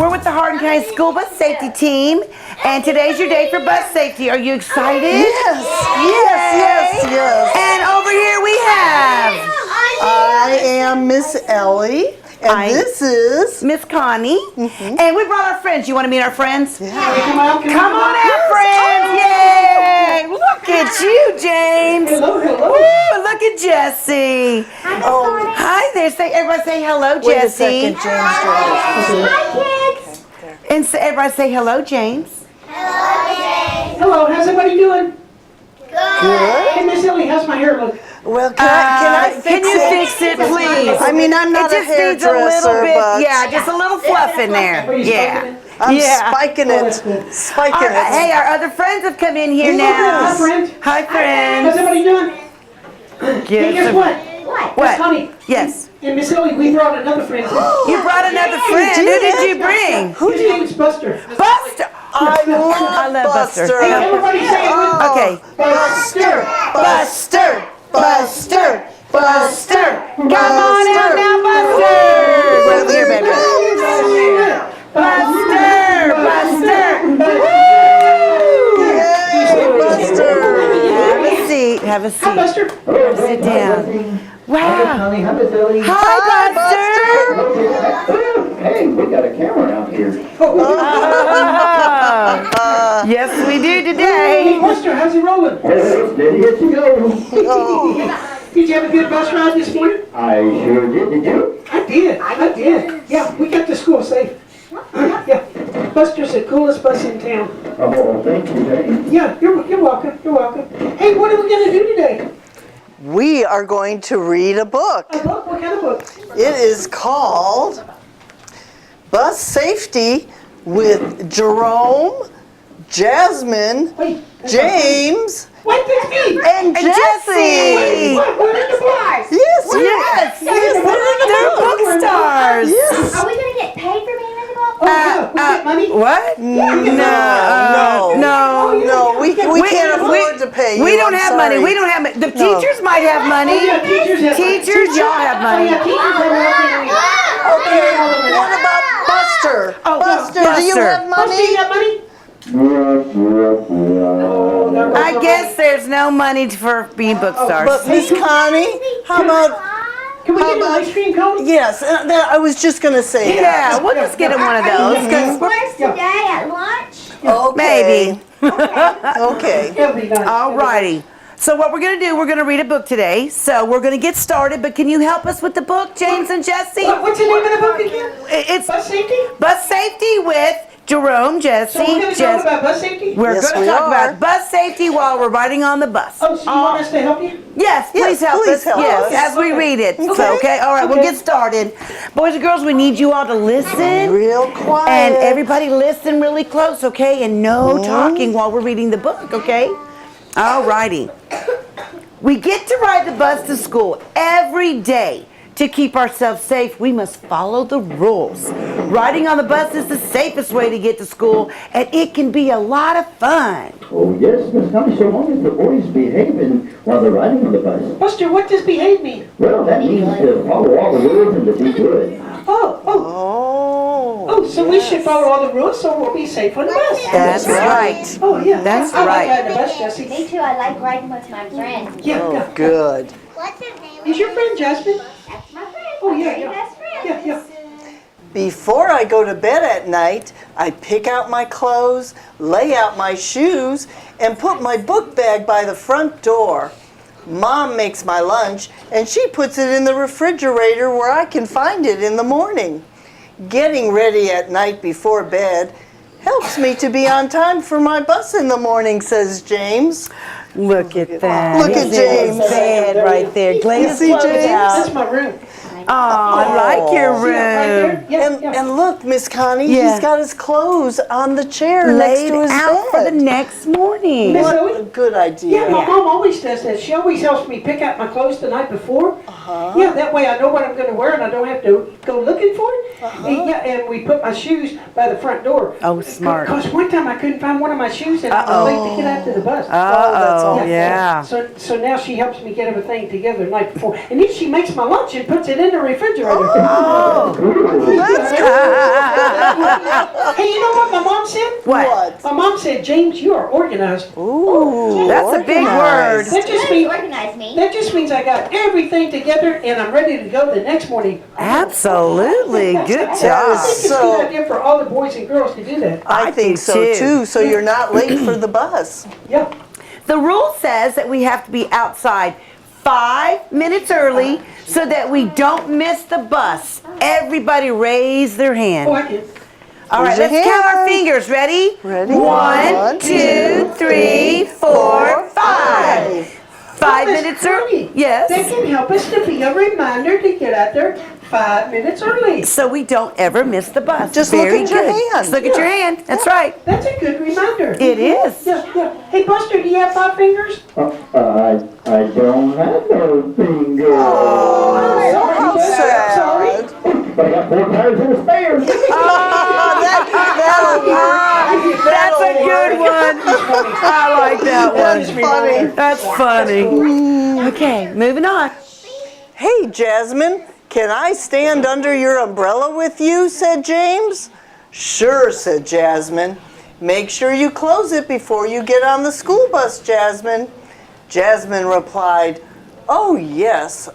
We're with the Hardin County School Bus Safety Team, and today's your day for bus safety. Are you excited? Yes. And over here we have... I am Miss Ellie, and this is... Miss Connie. And we brought our friends. You want to meet our friends? Yeah. Come on out, friends. Yay! Look at you, James. Hello. Woo, look at Jessie. Oh, Hi there. Everybody say hello, wait a Jessie. second, James. Hi, kids. And everybody say hello, James. Hello, how's everybody doing? Good. Hey, Miss Ellie, how's my hair look? Well, can I fix Can you it? fix it, please? I mean, I'm not It a just needs a little hairdresser, bit, but yeah, just a little fluff in there. Are you Yeah. I'm Yeah. spiking Oh, it. that's good. Spiking it. Hey, our other friends have come in here Hi, now. friend. Hi, How's friends. everybody doing? Hey, guess what? What? Connie. Yes. And Miss Ellie, we brought another friend. You brought another friend. Who did you bring? His name's Buster. Buster. I love Buster. Buster. Hey, everybody say it with Okay. Buster. Buster. Buster. Buster. Come on out now, Buster. Right here, baby. Buster. Yay, Buster. Have a seat. Have a Hi, seat. Buster. Sit down. Wow. Connie, hi, Miss Ellie. Hi, Buster. Hey, we got a camera out here. Yes, we do Hey, today. Buster, how's he rolling? Steady as you go. Did you have a good bus ride this morning? I sure did. Did you? I did. Yeah, we got to school safe. Yeah, Buster's the coolest bus in town. Oh, thank you, Dave. Yeah, you're welcome. Hey, what are we gonna do today? We are going to read a book. A book? What kind of book? It is called Bus Safety with Jerome, Jasmine, Wait, James, wait, that's me. and Jessie. What? We're in the book. Yes, They're book stars. Yes. Are we going to get paid for being in the book? Oh, yeah, we get money? What? No, we can't afford to pay you. We don't I'm have sorry. money. We don't have money. The teachers might have Oh, money. yeah, teachers have money. Teachers, y'all have Oh, money. yeah, teachers have money. Okay, what about Buster? Oh, Buster, do you Buster. have Buster, money? you got money? Oh, there goes I the guess there's no money for being book stars. But Miss Connie, how about, Can we how get an about- ice cream cone? yes, I was just going to say Yeah, we'll just get him one of those. 'Cause Sports today at lunch? that. Okay. maybe. Okay. It'll be nice. Alrighty. So what we're going to do, we're going to read a book today. So we're going to get started, but can you help us with the book, James and Jessie? What's the name of the book again? It's Bus safety? Bus Safety with Jerome, Jessie, So we're going to talk about bus safety? We're Yes, going we to talk are. about bus safety while we're riding on the bus. Oh, so you want us to help you? Yes, please help please us. help Yes, us. as we read it. So, Okay. okay, all right, we'll Okay. get started. Boys and girls, we need you all to listen. Real quiet. And everybody listen really close, okay? And no talking while we're reading the book, okay? All righty. We get to ride the bus to school every day. To keep ourselves safe, we must follow the rules. Riding on the bus is the safest way to get to school, and it can be a lot of fun. Oh, yes, Miss Connie, so long as the boys behaving while they're riding on the bus. Buster, what does behave mean? Well, that means to follow all the rules and to be good. Oh, so we should follow all the rules so we'll be safe on the bus. That's right. Oh, yeah. That's I right. like riding the bus, Jessie. Me too. I like riding with my friend. Yeah. Good. What's his name? Is your friend Jasmine? That's my friend. Oh, yeah, My yeah. best friend. Yeah. Before I go to bed at night, I pick out my clothes, lay out my shoes, and put my book bag by the front door. Mom makes my lunch, and she puts it in the refrigerator where I can find it in the morning. Getting ready at night before bed helps me to be on time for my bus in the morning, says James. Look at that. Look at He's in his James. bed right there. Lay his see clothes James? out. That's my room. Oh, I like your See that right room. there? Yeah, yeah. And look, Miss Connie, Yeah. he's got his clothes on the chair next Laid to his out bed. for the next morning. Miss What Zoe? a good idea. Yeah, my mom always does that. She always helps me pick out my clothes the night before. Yeah, that way I know what I'm gonna wear and I don't have to go looking for it. And, yeah, and we put my shoes by the front door. Oh, smart. Because one time I couldn't find one of my shoes and I was late to get out to the bus. Uh-oh, yeah. So now she helps me get everything together the night before. And then she makes my lunch and puts it in the refrigerator. Oh. Hey, you know what my mom said? What? My mom said, James, you are organized. Ooh, That's a big word. That just Please means organize me. that just means I got everything together and I'm ready to go the next morning. Absolutely. Good I job. think it's a good idea for all the boys and girls to do that. I think so too, so you're not late for the bus. Yeah. The rule says that we have to be outside 5 minutes early so that we don't miss the bus. Everybody raise their Oh, hand. I can. All right, Raise your let's count our hand. fingers. Ready? Ready? 1, 2, 3, 4, 5. 5 Miss minutes early. Connie, That Yes. can help us to be a reminder to get out there 5 minutes early. So we don't ever miss the bus. Just look Very at your good. hand. Just look at your hand. That's right. That's a good reminder. It is. Yeah, yeah. Hey, Buster, do you have 5 fingers? I don't have no fingers. Sorry, how Buster, sad. I'm sorry. But I got 4 tires and a spare. That's a good one. I like that That's one. funny. That's funny. Okay, moving on. Hey, Jasmine, can I stand under your umbrella with you? Said James. Sure, said Jasmine. Make sure you close it before you get on the school bus, Jasmine. Jasmine replied, oh, yes,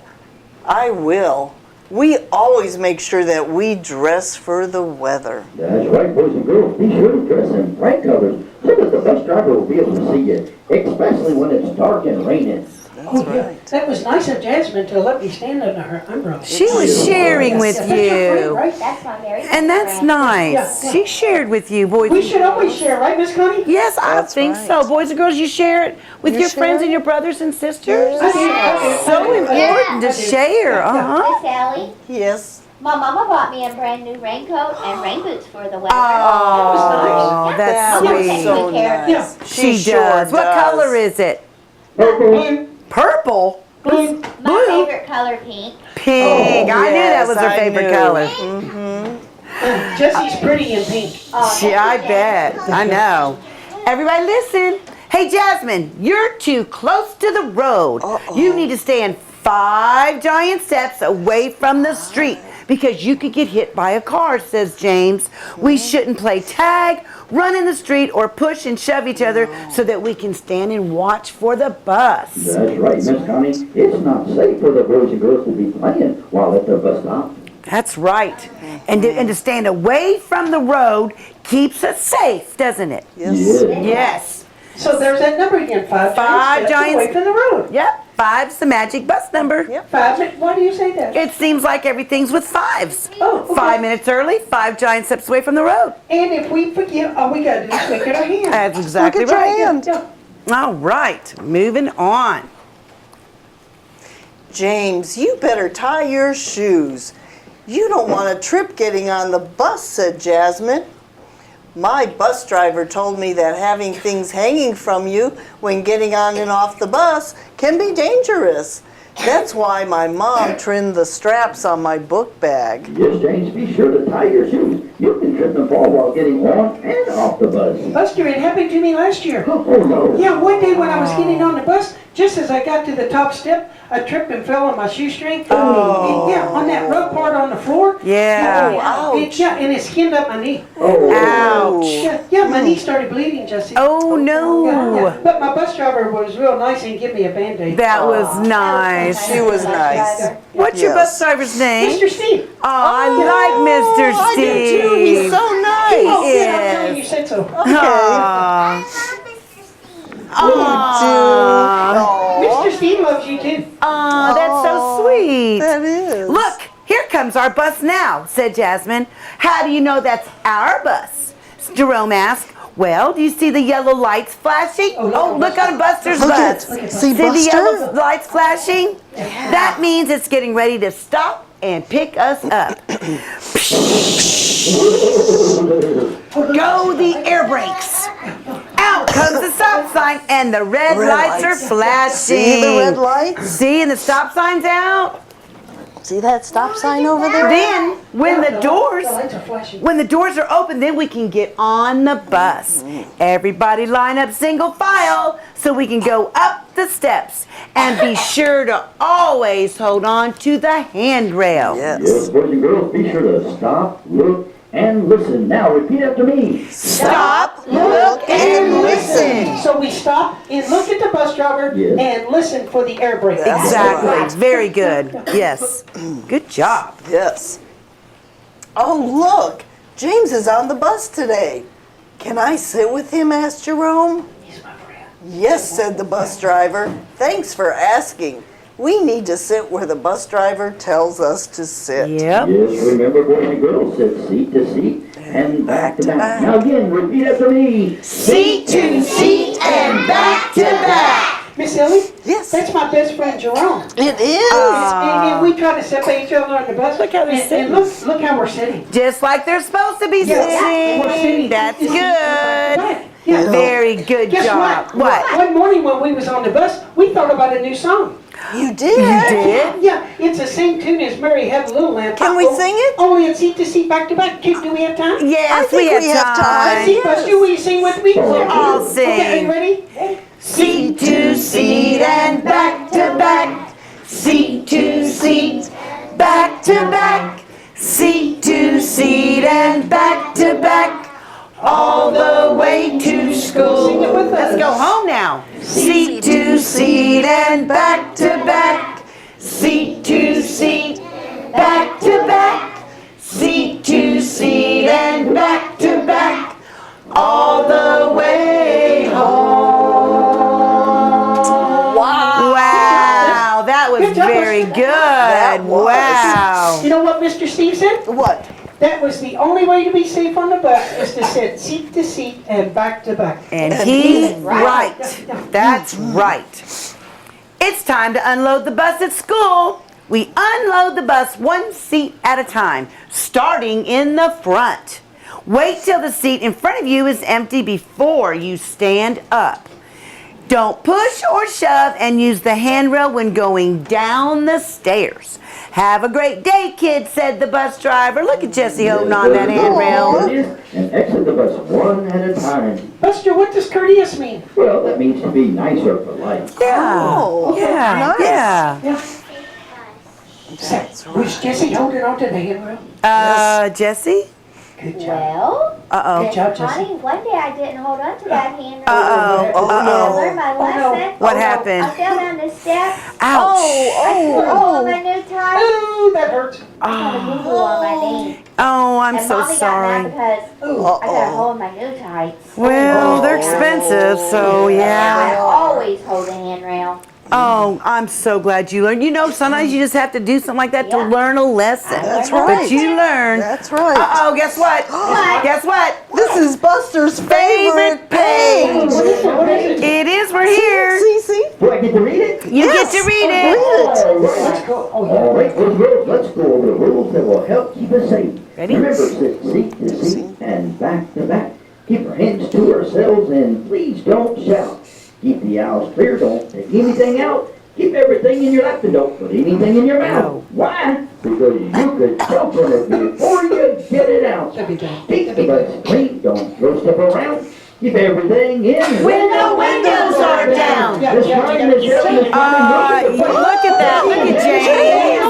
I will. We always make sure that we dress for the weather. That's right, boys and girls. Be sure to dress in bright colors so that the bus driver will be able to see you, especially when it's dark and raining. Oh, yeah. That was nice of Jasmine to let me stand under her umbrella. She was sharing with That's your friend, you. right? That's my very best And that's friend. nice. Yeah. She shared with you, boys. We should always share, right, Miss Connie? Yes, I That's think right. so. Boys and girls, you share it with You your friends share and your brothers and sisters. I do, I do, So I do. important to I do. share. Uh-huh. Miss Sally, Yes. my mama bought me a brand new raincoat and rain boots for the weather. Oh, that's That Mama was takes sweet. so good care of me. nice. She sure does. What color is it? Blue, Purple? blue. My Blue. favorite color, pink. Pink. I knew that yes, was her I favorite knew. color. Jesse's pretty in pink. Oh, She, I thank you, bet. Jen. I know. Everybody listen. Hey, Jasmine, you're too close to the road. You need to stand 5 giant steps away from the street because you could get hit by a car, says James. We shouldn't play tag, run in the street, or push and shove each other so that we can stand and watch for the bus. That's right, Miss Connie. It's not safe for the boys and girls to be playing while at the bus stop. That's right. And to stand away from the road keeps us safe, doesn't it? Yes. Yes. So there's that number again, 5 5 giant steps giant- away from the road. Yep. 5's the magic bus number. Yep. 5 minutes, why do you say that? It seems like everything's with 5s. Oh, okay. 5 minutes early, 5 giant steps away from the road. And if we forget, all we gotta do is look at our hand. That's exactly Look at your right. hand. Yeah. All right, moving on. James, you better tie your shoes. You don't want a trip getting on the bus, said Jasmine. My bus driver told me that having things hanging from you when getting on and off the bus can be dangerous. That's why my mom trimmed the straps on my book bag. Yes, James, be sure to tie your shoes. You can trip and fall while getting on and off the bus. Buster, it happened to me last year. Oh, no. Yeah, one day when I was getting on the bus, just as I got to the top step, I tripped and fell on my shoestring. And yeah, on that rug part on the floor. Yeah. Yeah, and it skinned up my knee. Ouch. Yeah, my knee started bleeding, Jesse. Oh, no. But my bus driver was real nice and gave me a Band-Aid. That was nice. She was nice. What's your Yes. bus driver's name? Mr. Steve. Oh, I like Mr. I do Steve. too. He's so Oh, nice. yeah, I'm telling is. you said so. Aw. Mr. Steve loves you too. Aw, that's so sweet. That is. Look, here comes our bus now, said Jasmine. How do you know that's our bus? Jerome asked. Well, do you see the yellow lights flashing? Oh, Look on Buster's Look bus. at- see the Buster? yellow lights flashing? That means it's getting ready to stop and pick us up. Go the air brakes. Out comes the stop sign and the red lights are flashing. See the red lights? See, and the stop sign's out. See that stop sign over there? Then, when the doors lights are flashing. When the doors are open, then we can get on the bus. Everybody line up single file so we can go up the steps. And be sure to always hold on to the handrail. Yes, Yes. boys and girls, be sure to stop, look, and listen. Now repeat after me. Stop, look, and listen. So we stop and look at the bus driver Yes. and listen for the air brake. Exactly. Very good. Yes. Good job. Yes. Oh, look, James is on the bus today. Can I sit with him? Asked Jerome. He's my friend. Yes, said the bus driver. Thanks for asking. We need to sit where the bus driver tells us to sit. Yep. Yes, remember, boys and girls, sit seat to seat and back to back. Now again, repeat after me. Seat to seat and back to back. Miss Ellie? Yes. That's my best friend Jerome. It is. And we try to separate each other on the bus. Look how they're and look how we're sitting. Just like they're supposed to be Yeah. We're sitting. sitting. That's good. Right. Yeah. Very good Guess job. what? One morning when we was on the bus, we thought about a new song. You did. You did? Yeah, it's the same tune as Mary Had a Little Lamb. Can we sing it? Only it's seat to seat, back to back. Do we have time? Yes, I think we we have have time. time. See, Buster, will you sing with me? I'll sing. Okay, are you ready? Seat to seat and back to back. Seat to seat, back to back. Seat to seat and back to back. All the way to school. Sing it with us. Let's go home now. Seat to seat and back to back. Seat to seat, back to back. Seat to seat and back to back. All the way home. Wow, that was Good job, very Buster. good. was. Wow. You know what Mr. Steve said? What? That was the only way to be safe on the bus is to sit seat to seat and back to back. And he's right. Yeah. That's right. It's time to unload the bus at school. We unload the bus one seat at a time, starting in the front. Wait till the seat in front of you is empty before you stand up. Don't push or shove and use the handrail when going down the stairs. Have a great day, kids, said the bus driver. Look at Jesse holding on that handrail. And exit the bus one at a time. Buster, what does courteous mean? Well, that means to be nice or polite. Yeah. Oh, Yeah. nice. Yeah. Yeah. Was Jesse holding on to the handrail? Jesse? Good job. Well, Uh-oh. Good job, Jesse. Connie, one day I didn't hold on to that hand. Uh-oh. Oh, I no. learned my Oh, no. lesson. What I happened? fell down the steps. Ouch. I put a hole in my new tie. Ooh, that hurts. I got a boo-boo on my knee. Oh, I'm And so Mommy got sorry. mad because Ooh. I got a hole in my new tights. Well, they're expensive, so I yeah. always hold a handrail. Oh, I'm so glad you learned. You know, sometimes you just have to do something like that to Yeah. learn a lesson. That's But right. you learn. That's right. Uh-oh, guess what? Guess what? This is Buster's favorite page. What is it? What is it? It is, we're here. See? Do I get to read it? You get to read it. Let's go. Oh, yeah. All right, boys and girls, let's go over the rules that will help keep us safe. Ready? Remember, sit seat to seat and back to back. Keep our hands to ourselves and please don't shout. Keep the aisles clear, don't take anything out. Keep everything in your lap and don't put anything in your mouth. Why? Because you could choke on it before you get it out. That'd be good. Keep the bus clean, don't throw stuff around. Keep everything in. When the windows are down. Yeah, This yeah, time you is gotta just keep Look at that. Look at James.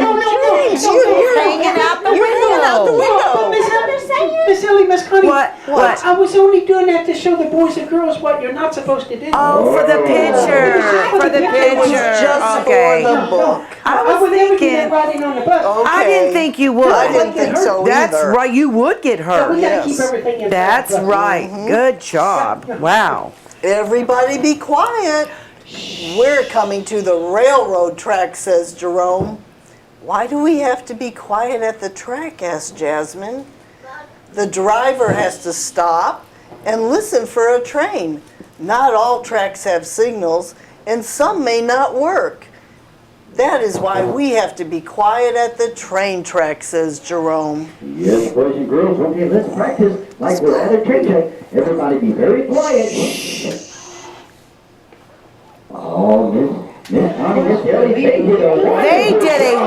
No, James, you're Hanging out the You're hanging out the window. But window. Miss Ellie, Miss Connie. What? What? I was only doing that to show the boys and girls what you're not supposed to do. Oh, for the picture. For the It was picture. Just Okay. for the book. I I was would never do thinking. that riding on the bus. I didn't think you would. I didn't think so That's either. right. You would get So we hurt. gotta Yes. keep everything in. That's right. Good job. Wow. Everybody be quiet. We're coming to the railroad track, says Jerome. Why do we have to be quiet at the track, asked Jasmine. The driver has to stop and listen for a train. Not all tracks have signals, and some may not work. That is why we have to be quiet at the train track, says Jerome. Yes, boys and girls, okay, let's practice like we're at a train track. Everybody be very quiet. Oh, Miss Connie, Miss Ellie, they did a They did a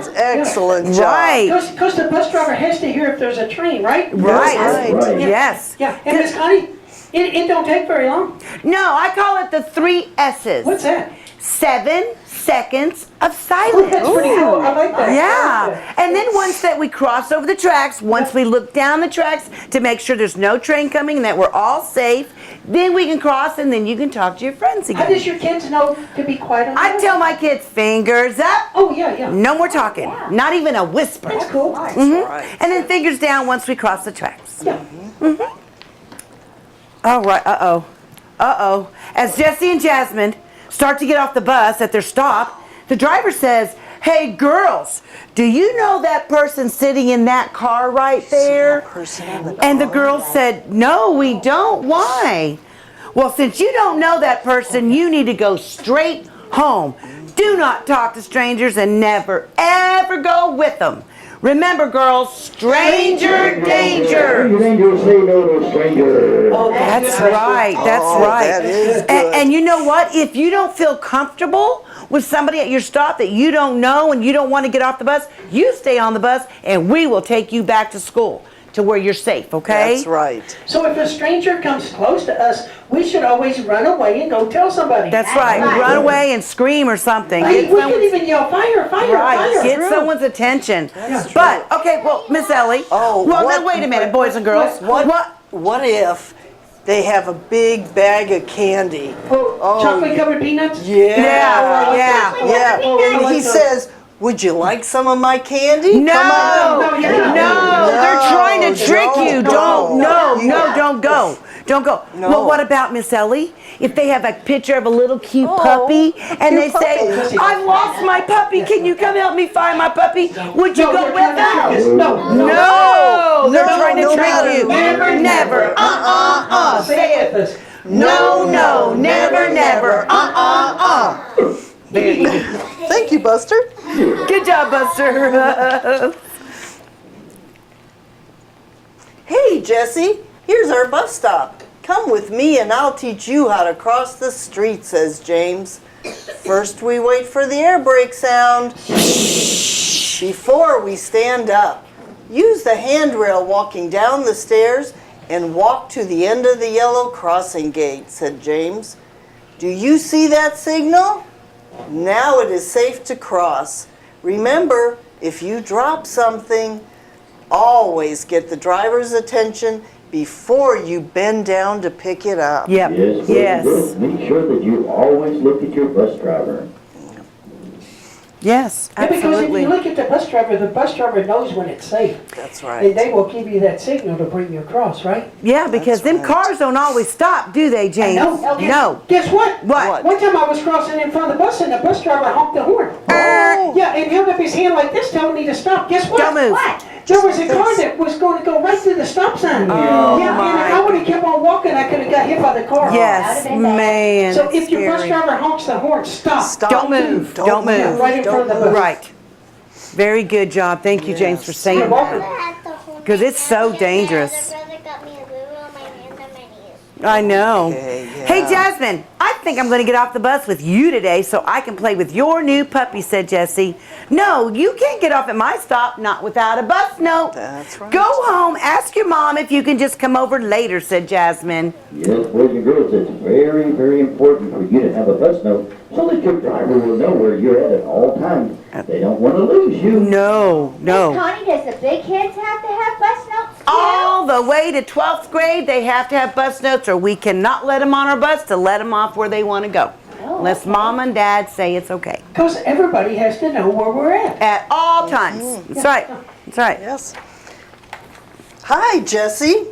sounds excellent job. Right. Because the bus driver has to hear if there's a train, right? Right. right. Yes. Yeah, and Miss Connie, it don't take very long. No, I call it the 3 S's. What's that? 7 seconds of Oh, silence. that's pretty cool. I like that. Yeah, and then once that we cross over the tracks, once we look down the tracks to make sure there's no train coming and that we're all safe, then we can cross and then you can talk to your friends How again. does your kids know to be quiet on the I bus? tell my kids, fingers up, Oh, yeah. no more talking, not even a whisper. That's cool. Right. And then fingers down once we cross the tracks. Yeah. All right, uh-oh. As Jesse and Jasmine start to get off the bus at their stop, the driver says, "Hey girls, do you know that person sitting in that car right there?" And the girls said, "No, we don't. Why?" "Well, since you don't know that person, you need to go straight home. Do not talk to strangers and never, ever go with them. Remember, girls, stranger danger." Stranger, say no to stranger. Oh, That's good. right. That's Oh, right. that is good. And you know what? If you don't feel comfortable with somebody at your stop that you don't know and you don't want to get off the bus, you stay on the bus and we will take you back to school to where you're safe, okay? That's right. So if a stranger comes close to us, we should always run away and go tell somebody. That's right. right. Run away and scream or something. Hey, Get we someone's- can even yell, fire, fire, Right, fire. get someone's attention. That's But, okay, well, Miss Ellie. Oh, well, what- now wait a minute, boys and girls. What if they have a big bag of candy? Oh, chocolate covered peanuts? Yeah. Yeah. Yeah. Oh, I And like he those. says, "Would you like some of my candy?" No, Come on. No, you're not. no, they're trying to trick you. don't. Don't go. Don't go. No. Well, what about Miss Ellie? If they have a picture of a little cute puppy and they cute say, puppy. "I've lost my puppy. Can you come help me find my puppy?" Would you No, go they're with trying to trick us. them? No. No, they're No, trying to no trick matter. you. Never. Say it with us. No, never. Very good. Thank you, Buster. Good job, Buster. Hey, Jesse, here's our bus stop. Come with me and I'll teach you how to cross the street, says James. First, we wait for the air brake sound before we stand up. Use the handrail walking down the stairs and walk to the end of the yellow crossing gate, said James. Do you see that signal? Now it is safe to cross. Remember, if you drop something, always get the driver's attention before you bend down to pick it up. Yep. Yes, boys and girls, make sure that you always look at your bus driver. Yes, Yeah, because if absolutely. you look at the bus driver knows when it's safe. That's And right. they will give you that signal to bring you across, right? Yeah, because them right. cars don't always stop, do they, James? No. Guess what? What? One time I was crossing in front of the bus and the bus driver honked the horn. Oh. Yeah, and held up his hand like this telling me to stop. Guess what? Don't move. What? There was a car that was going to go right through the stop sign. Oh, yeah, my. and if I would have kept on walking, I could have got hit by the car. Yes, That would've been bad. man. So it's if your bus scary. driver honks the horn, stop. Stop. Don't move. Don't move. Yeah, right in front of the bus. Right. Very good job. Thank you, James, for Yes. saying You're welcome. that. 'Cause it's so dangerous. I know. Okay, yeah. Hey, Jasmine, I think I'm going to get off the bus with you today so I can play with your new puppy, said Jesse. No, you can't get off at my stop, not without a bus note. That's right. Go home, ask your mom if you can just come over later, said Jasmine. Yes, boys and girls, it's very, very important for you to have a bus note so that your driver will know where you're at all times. They don't want to lose you. No. Connie, does the big kids have to have bus notes too? All the way to 12th grade, they have to have bus notes or we cannot let them on our bus to let them off where they want to go. Oh, Unless okay. mom and dad say it's okay. Because everybody has to know where we're at. At all times. That's right. That's right. Yes. Hi, Jesse.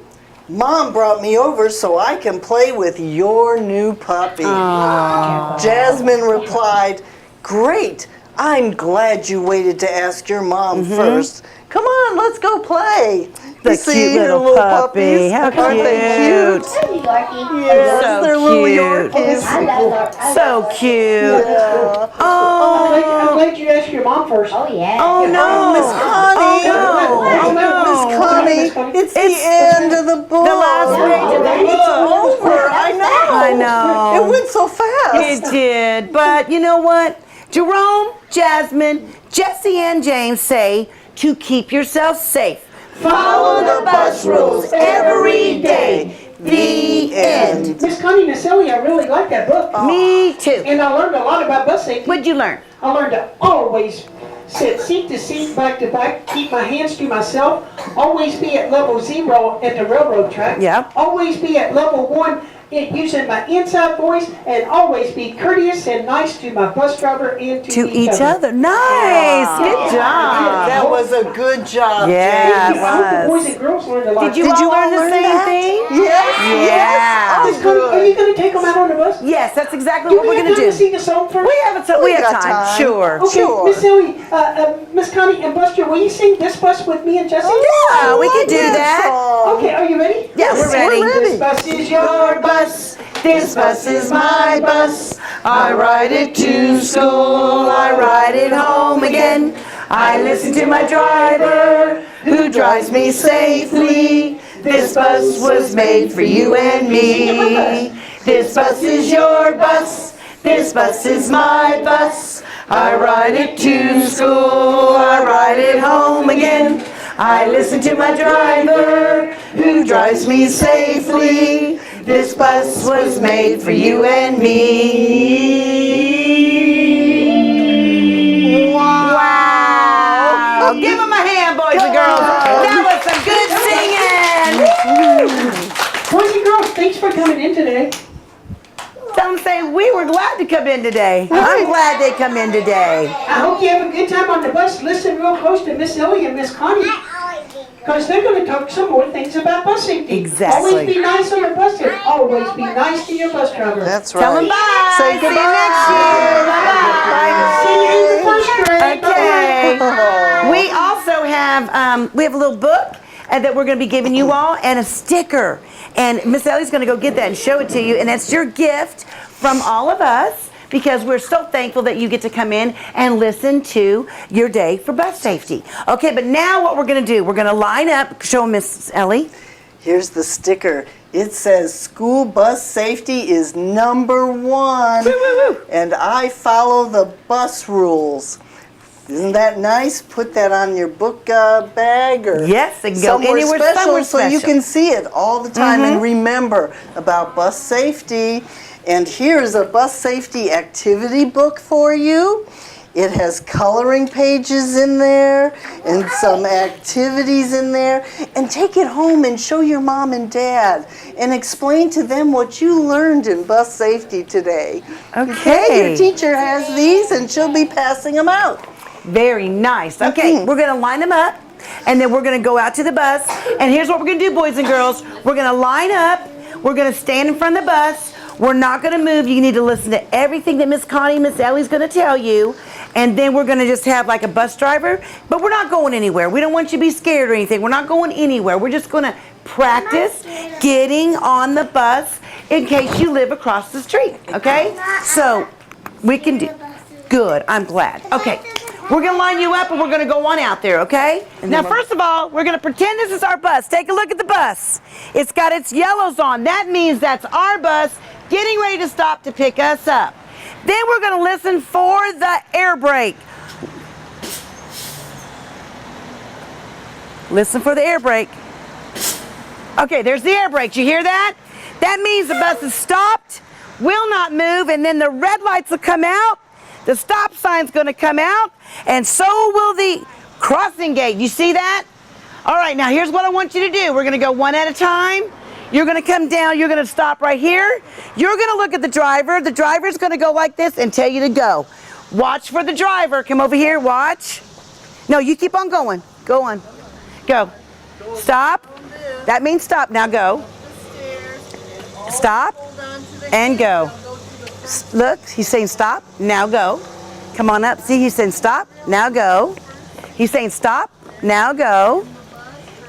Mom brought me over so I can play with your new puppy. Jasmine replied, "Great. I'm glad you waited to ask your mom first. Come on, let's go play." The You see cute your little puppy. puppies? How Aren't they cute. cute? Hey, Yorkie. Yes, So they're little cute. Yorkies. I love So cute. Yeah. I'm glad you asked your mom first. Oh, yeah. Oh no. Miss Connie. Oh no. Miss Connie, it's the end of the book. The last page of the It's book. over. I know. I know. It went so fast. It did. But you know what? Jerome, Jasmine, Jesse, and James say to keep yourself safe. Follow the bus rules every day. The end. Miss Connie, Miss Ellie, I really like that book. Me too. And I learned a lot about bus safety. What'd you learn? I learned to always sit seat to seat, back to back, keep my hands to myself, always be at level 0 at the railroad track, Yeah. always be at level 1 using my inside voice, and always be courteous and nice to my bus driver and To each other. Nice. Good job. That was a good job, Yeah, James. I hope the it boys was. and girls learned a lot. Did you all learn the same that? thing? Yes. Yeah. Miss Connie, are you going to take them out on the bus? Yes, that's exactly Do what we we're have going to time do. to sing a song first? We have got time. time. Sure. Okay, Sure. Miss Ellie, Miss Connie, and Buster, will you sing This Bus with me and Jesse? Yeah, we can do that. Okay, are you ready? Yeah, we're ready. This bus is your bus. This bus is my bus. I ride it to school, I ride it home again. I listen to my driver, who drives me safely. This bus was made for you and me. This bus is your bus, this bus is my bus. I ride it to school, I ride it home again. I listen to my driver, who drives me safely. This bus was made for you and me. Wow! Give them a hand, boys and girls. That was some good singing. Boys and girls, thanks for coming in today. Some say we were glad to come in today. I'm glad they come in today. I hope you have a good time on the bus. Listen real close to Miss Ellie and Miss Connie, because they're going to talk some more things about bus safety. Exactly. Always be nice on your bus and always be nice to your bus driver. That's right. Tell them bye. Say See you goodbye. next year. Bye-bye. See you in the first grade. Okay. Oh. We also have a little book that we're going to be giving you all, and a sticker. And Miss Ellie's going to go get that and show it to you. And that's your gift from all of us, because we're so thankful that you get to come in and listen to your day for bus safety. Okay, but now what we're going to do, we're going to line up. Show Miss Ellie. Here's the sticker. It says school bus safety is #1. And I follow the bus rules. Isn't that nice? Put that on your book bag or Yes, it can go somewhere anywhere, special, somewhere so you special. can see it all the time and remember about bus safety. And here's a bus safety activity book for you. It has coloring pages in there and some activities in there. And take it home and show your mom and dad and explain to them what you learned in bus safety today. Okay. Your teacher has these and she'll be passing them out. Very nice. Okay, we're going to line them up, and then we're going to go out to the bus. And here's what we're going to do, boys and girls. We're going to line up. We're going to stand in front of the bus. We're not going to move. You need to listen to everything that Miss Connie, Miss Ellie's going to tell you. And then we're going to just have like a bus driver. But we're not going anywhere. We don't want you to be scared or anything. We're not going anywhere. We're just going to practice getting on the bus in case you live across the street. Okay? So we can do. Good. I'm glad. Okay. We're going to line you up and we're going to go on out there, okay? Now, first of all, we're going to pretend this is our bus. Take a look at the bus. It's got its yellows on. That means that's our bus getting ready to stop to pick us up. Then we're going to listen for the air brake. Listen for the air brake. Okay, there's the air brake. You hear that? That means the bus is stopped, will not move, and then the red lights will come out. The stop sign's going to come out, and so will the crossing gate. You see that? All right, now here's what I want you to do. We're going to go one at a time. You're going to come down. You're going to stop right here. You're going to look at the driver. The driver's going to go like this and tell you to go. Watch for the driver. Come over here. Watch. No, you keep on going. Go on. Go. Stop. That means stop. Now go. Stop and go. Look, he's saying stop, now go. Come on up, see, he's saying stop, now go. He's saying stop, now go.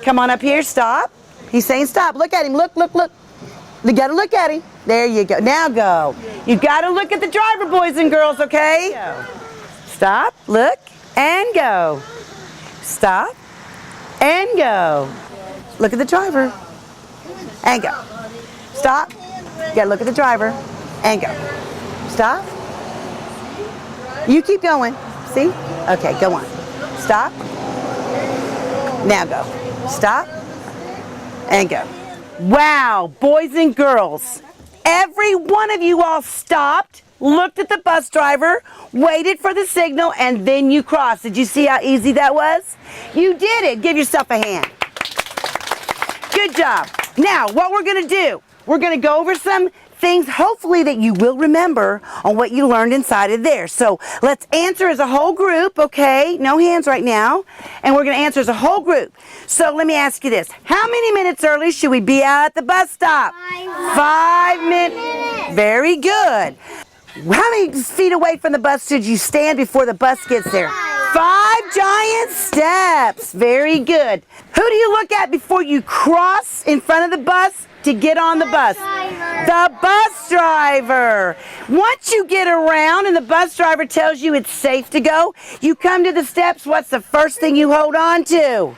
Come on up here, stop. He's saying stop, look at him, look. You gotta look at him. There you go, now go. You gotta look at the driver, boys and girls, okay? Stop, look, and go. Stop, and go. Look at the driver, and go. Stop, you gotta look at the driver, and go. Stop. You keep going. See? Okay, go on. Stop. Now go. Stop. And go. Wow, boys and girls. Every one of you all stopped, looked at the bus driver, waited for the signal, and then you crossed. Did you see how easy that was? You did it. Give yourself a hand. Good job. Now, what we're going to do, we're going to go over some things, hopefully, that you will remember on what you learned inside of there. So let's answer as a whole group, okay? No hands right now. And we're going to answer as a whole group. So let me ask you this. How many minutes early should we be out at the bus stop? 5 minutes. Very good. How many feet away from the bus should you stand before the bus gets there? 5 giant steps. Very good. Who do you look at before you cross in front of the bus to get on the bus? The bus driver. Once you get around and the bus driver tells you it's safe to go, you come to the steps. What's the first thing you hold on to?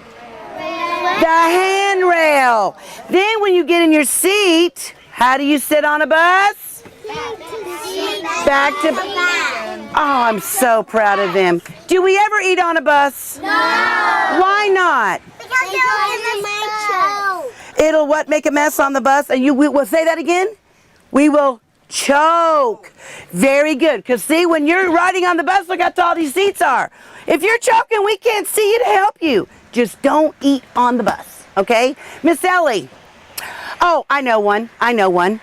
The handrail. Then when you get in your seat, how do you sit on a bus? Back to. Oh, I'm so proud of them. Do we ever eat on a bus? No. Why not? Because it'll make It'll what? Make a mess on the bus? And we will say that again? We will choke. Very good. Because see, when you're riding on the bus, look how tall these seats are. If you're choking, we can't see you to help you. Just don't eat on the bus. Okay? Miss Ellie. Oh, I know one. I know one.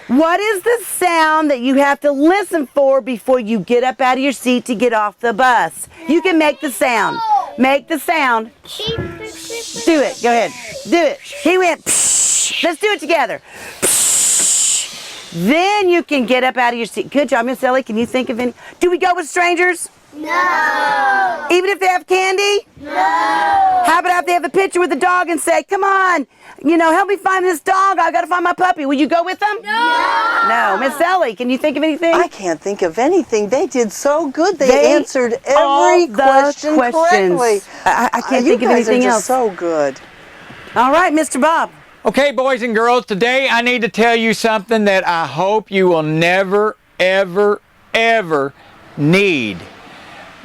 What is the sound that you have to listen for before you get up out of your seat to get off the bus? You can make the sound. Make the sound. Do it. Go ahead. Do it. He went. Psh. Let's do it together. Psh. Then you can get up out of your seat. Good job, Miss Ellie. Can you think of any? Do we go with strangers? No. Even if they have candy? No. How about if they have a picture with the dog and say, come on, help me find this dog. I've got to find my puppy. Will you go with them? No. No. Miss Ellie, can you think of anything? I can't think of anything. They did so good. They answered every question correctly. I can't think of anything You guys are else. just so good. All right, Mr. Bob. Okay, boys and girls, today I need to tell you something that I hope you will never, ever, ever need.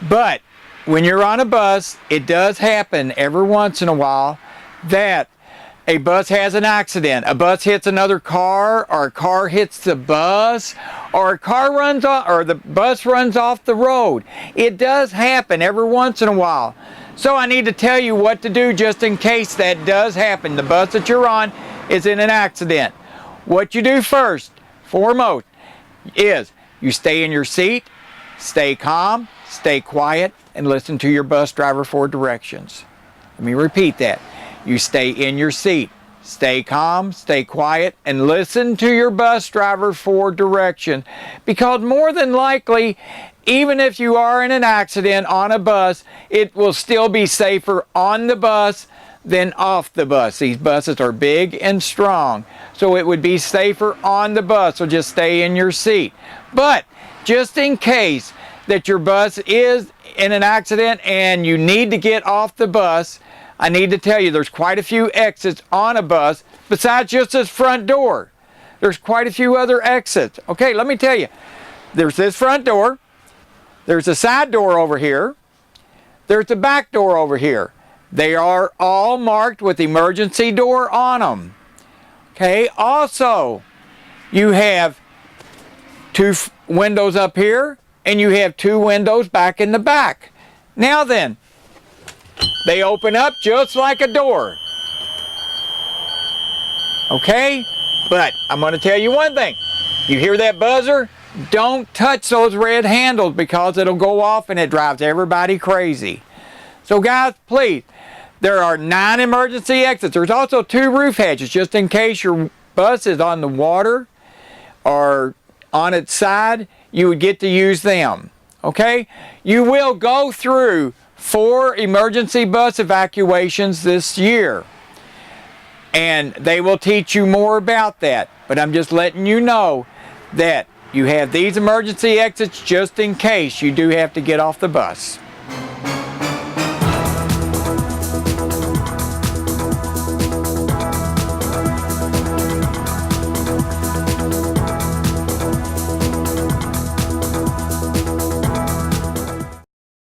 But when you're on a bus, it does happen every once in a while that a bus has an accident. A bus hits another car, or a car hits the bus, or a car runs off, or the bus runs off the road. It does happen every once in a while. So I need to tell you what to do just in case that does happen. The bus that you're on is in an accident. What you do first, foremost, is you stay in your seat, stay calm, stay quiet, and listen to your bus driver for directions. Let me repeat that. You stay in your seat, stay calm, stay quiet, and listen to your bus driver for direction. Because more than likely, even if you are in an accident on a bus, it will still be safer on the bus than off the bus. These buses are big and strong, so it would be safer on the bus, so just stay in your seat. But just in case that your bus is in an accident and you need to get off the bus, I need to tell you there's quite a few exits on a bus besides just this front door. There's quite a few other exits. Okay, let me tell you. There's this front door. There's a side door over here. There's a back door over here. They are all marked with emergency door on them. Okay, also, you have 2 windows up here, and you have 2 windows back in the back. Now then, they open up just like a door. Okay? But I'm going to tell you one thing. You hear that buzzer? Don't touch those red handles because it'll go off and it drives everybody crazy. So guys, please, there are 9 emergency exits. There's also 2 roof hatches just in case your bus is on the water or on its side, you would get to use them. Okay? You will go through 4 emergency bus evacuations this year. And they will teach you more about that. But I'm just letting you know that you have these emergency exits just in case you do have to get off the bus.